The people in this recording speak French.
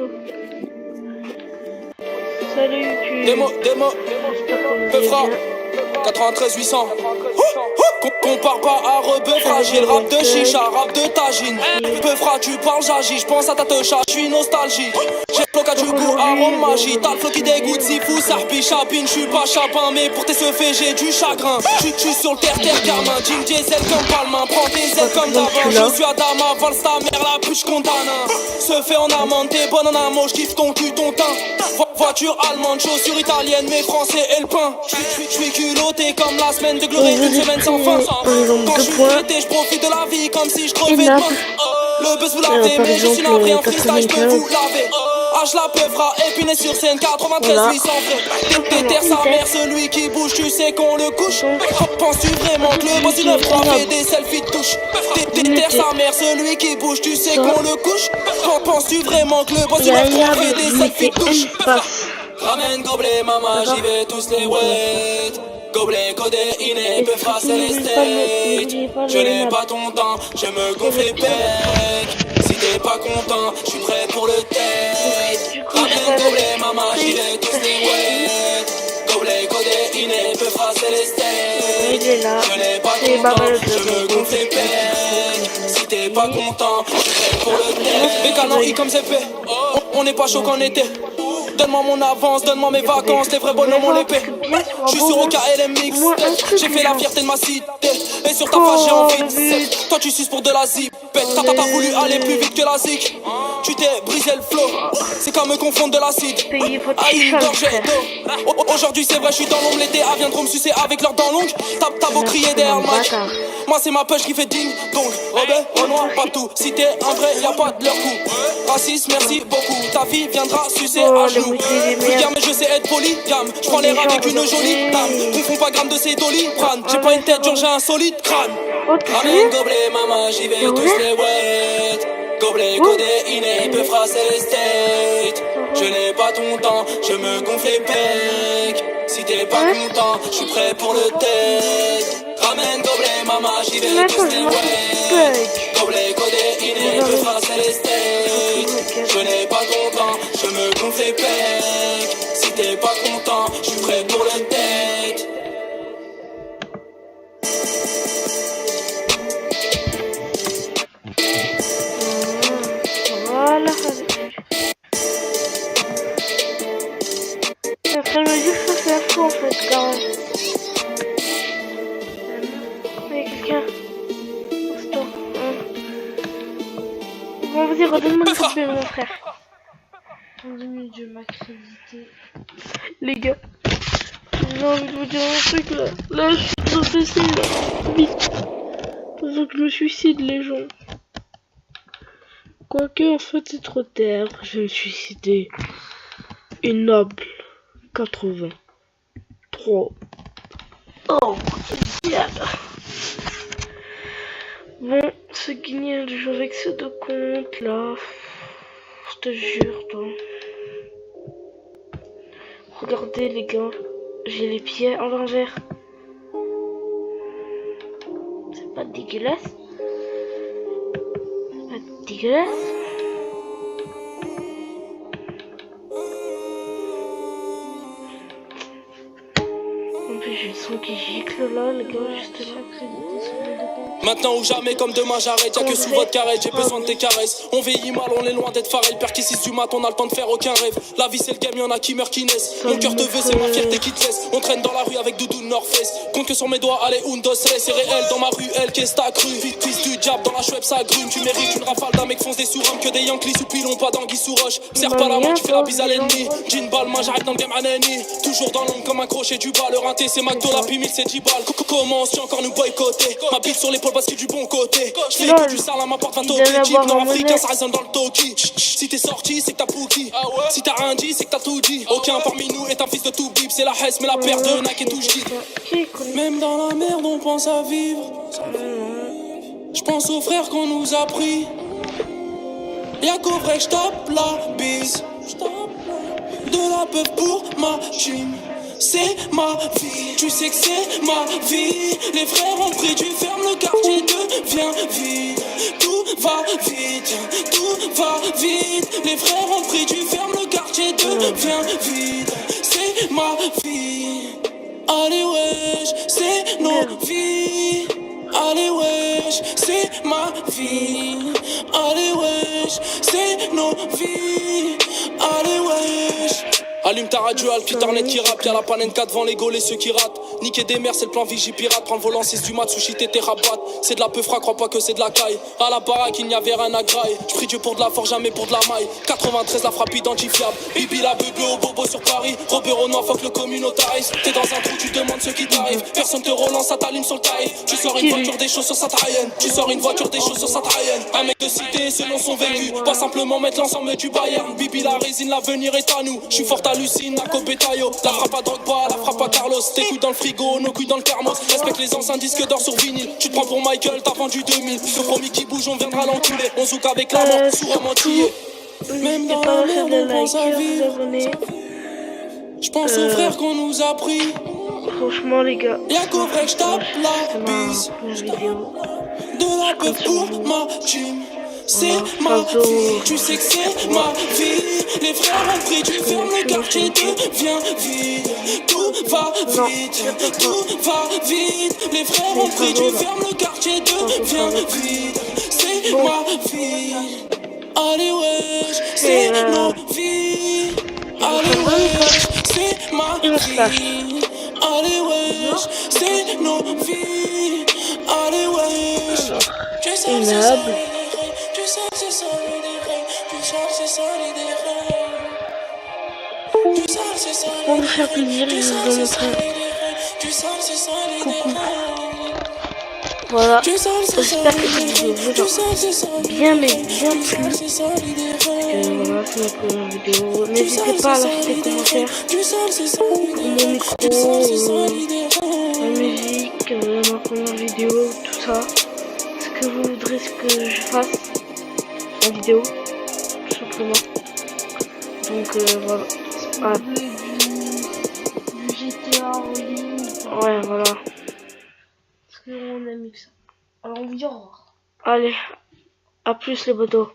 go. Salut YouTube. Démo, Peufra, 93 800. Compare pas à Rebeu fragile, rap de chicha, rap de tagine. Peufra, tu parles, j'agis, j'pense à ta techa, j'suis nostalgie. J'ai le floc à du goût, arôme magie. T'as le floc qui dégoûte, si fou, sarpi, chapine. J'suis pas chapin, mais pour tes seufs, j'ai du chagrin. J'suis sur le terre, gamin. Jim Diesel comme Palmin, prends tes ailes comme d'avant. Je suis Adama, valse ta mère, la plus j'condamne. Se fait en amende, t'es bonne en amour, j'kiffe ton cul, ton teint. Voiture allemande, chaussures italiennes, mais français et le pain. J'suis culotté comme la semaine de gloire, une semaine sans fin. Quand j'suis traité, j'profite de la vie comme si j'crevais de faim. Le buzz vous l'avez, mais je suis navré en freestyle, j'peux vous laver. H la Peufra, épiné sur scène, 93 800 frais. Déterre sa mère, celui qui bouge, tu sais qu'on le couche. Penses-tu vraiment que le boss du 9-3 fait des selfies de touche? Déterre sa mère, celui qui bouge, tu sais qu'on le couche. Penses-tu vraiment que le boss du 9-3 fait des selfies de touche? Ramène gobelet, maman, j'y vais tous les wait. Gobelet, codéiné, Peufra, c'est les states. Je n'ai pas ton temps, je me gonfle les pecs. Si t'es pas content, j'suis prêt pour le test. Ramène gobelet, maman, j'y vais tous les wait. Gobelet, codéiné, Peufra, c'est les states. Je n'ai pas ton temps, je me gonfle les pecs. Si t'es pas content, j'suis prêt pour le test. Les canons, comme c'est fait, on n'est pas chaud qu'en été. Donne-moi mon avance, donne-moi mes vacances, les vrais bonhommes ont l'épée. J'suis sur OKLMX, j'ai fait la fierté de ma cité. Et sur ta face j'ai envie de sec. Toi tu suces pour de la zip. T'as voulu aller plus vite que la zik. Tu t'es brisé le flow, c'est comme me confondre de l'acide à une gorgée d'eau. Aujourd'hui c'est vrai, j'suis dans l'ombre, l'été viendront me sucer avec leurs dents longues. T'as beau crier derrière le mic, moi c'est ma push qui fait ding. Donc Robert, Renoir, pas tout. Si t'es un vrai, y'a pas de leur coup. Raciste, merci beaucoup. Ta vie viendra sucer à genoux. Vulgaire mais je sais être polygame. J'prends l'air avec une jolie dame. Confonds pas gramme de ces doliprane. J'ai pas une tête, genre j'ai un solide crâne. Ramène gobelet, maman, j'y vais tous les wet. Gobelet, codéiné, Peufra, c'est les states. Je n'ai pas ton temps, je me gonfle les pecs. Si t'es pas content, j'suis prêt pour le test. Ramène gobelet, maman, j'y vais tous les wet. Gobelet, codéiné, Peufra, c'est les states. Je n'ai pas ton temps, je me gonfle les pecs. Si t'es pas content, j'suis prêt pour le test. Voilà. Ça me dit que ça fait fou en fait quand même. Il y a quelqu'un. Stop. Bon, vas-y, redonne-moi le coupé, mon frère. 15 minutes, je m'accréditer. Les gars, j'ai envie de vous dire un truc là. Là, je suis pressé là. Vite. Pendant que je me suicide, les gens. Quoique, en fait, c'est trop tard. Je vais me suicider. Une noble 83. Oh, diable. Bon, c'est gagné de jouer avec ces deux comptes là. Je te jure, toi. Regardez, les gars. J'ai les pieds en l'envers. C'est pas dégueulasse. C'est pas dégueulasse. En plus, j'ai le son qui gicle là, les gars, juste là. Maintenant ou jamais, comme demain j'arrête. Y'a que sous votre carré, j'ai besoin de tes caresses. On vieillit mal, on est loin d'être pareil. Père qui 6 du mat, on a le temps de faire aucun rêve. La vie c'est le game, y'en a qui meurent, qui naissent. Mon cœur te veut, c'est ma fierté qui te laisse. On traîne dans la rue avec Doudou North Face. Compte que sur mes doigts, allez, undos, c'est réel. Dans ma rue, elle, qu'est-ce t'as cru? Fils du diable, dans la chouette, ça grume. Tu mérites une rafale d'un mec fonce des surhommes. Que des Yankees sous pilon, pas d'anguille sous roche. Serre pas la main, tu fais la bise à l'ennemi. Jean balle, moi j'arrête dans le game anani. Toujours dans l'ombre comme un crochet du bas. Le rinté, c'est McDo, la P1000, c'est 10 balles. Comment si encore nous boycotter? Ma bite sur l'épaule parce que du bon côté. J'fais que du sale à ma porte, 20 type nord-africain, ça résonne dans le toki. Si t'es sorti, c'est que t'as pouki. Si t'as rien dit, c'est que t'as tout dit. Aucun parmi nous est un fils de tout bip. C'est la Hesse, mais la paire de Nak et tout j'dis. Même dans la merde, on pense à vivre. J'pense aux frères qu'on nous a pris. Y'a qu'au vrai que j'tape la bise. De la peur pour ma team. C'est ma vie, tu sais que c'est ma vie. Les frères ont pris du ferme, le quartier devient vide. Tout va vite, tout va vite. Les frères ont pris du devient vide. C'est ma vie. Allez wesh, c'est nos vies. Allez wesh, c'est ma vie. Allez wesh, c'est nos vies. Allez wesh. Allume ta radio, Alpitarnet qui rappe, y'a la panenka devant les gaulés, ceux qui ratent. Niquer des mers, c'est le plan Vigie pirate. Prends le volant, 6 du mat, sushi, tété, rabat. C'est de la peufra, crois pas que c'est de la caille. À la baraque, il n'y avait rien à graille. J'prie Dieu pour de la force, jamais pour de la maille. 93, la frappe identifiable. Bibi la bubé au bobo sur Paris. Robert au noir, fuck le communautarisme. T'es dans un trou, tu demandes ce qui t'arrive. Personne te relance, ça t'allume sur le tarif. Tu sors une voiture, des choses sur sa taillenne. Tu sors une voiture, des choses sur sa taillenne. Un mec de cité, selon son vécu. Pas simplement mettre l'ensemble du Bayern. Bibi la résine, l'avenir est à nous. J'suis fort à Lucine, à Copetayo. La frappe à Drogba, la frappe à Carlos. Tes couilles dans le frigo, nos couilles dans le thermos. Respecte les anciens disques d'or sur vinyle. Tu te prends pour Michael, t'as vendu 2000. Le premier qui bouge, on viendra l'enculer. On zouk avec la mort, sourd à mentiller. Même dans la merde, on pense à vivre. J'pense aux frères qu'on nous a pris. Franchement les gars, Y'a qu'au vrai que j'tape la bise. la vidéo. De la peur pour ma team. C'est ma vie, tu sais que c'est ma vie. Les frères ont pris, tu fermes le quartier, devient vide. Tout va vite, tout va vite. Les frères ont pris, tu fermes le quartier, devient vide. C'est ma vie. Allez wesh, c'est nos vies. Allez wesh, c'est ma vie. Allez wesh, c'est nos vies. Allez wesh, tu sais que c'est ça. Tu sais que c'est ça l'idée, tu sais que c'est ça l'idée. Tu sais que c'est ça l'idée. Pour vous faire plaisir, je vous dois montrer. Coucou. Voilà, j'espère que cette vidéo vous a bien mais bien plu. Voilà, c'est ma première vidéo. N'hésitez pas à lâcher des commentaires pour mon micro, la musique, ma première vidéo, tout ça. Ce que vous voudrez que je fasse la vidéo, tout simplement. Donc voilà. Ah. Du GTA en ligne. Ouais, voilà. Parce qu'on a mis que ça. Alors on vous dit au revoir. Allez, à plus les potos.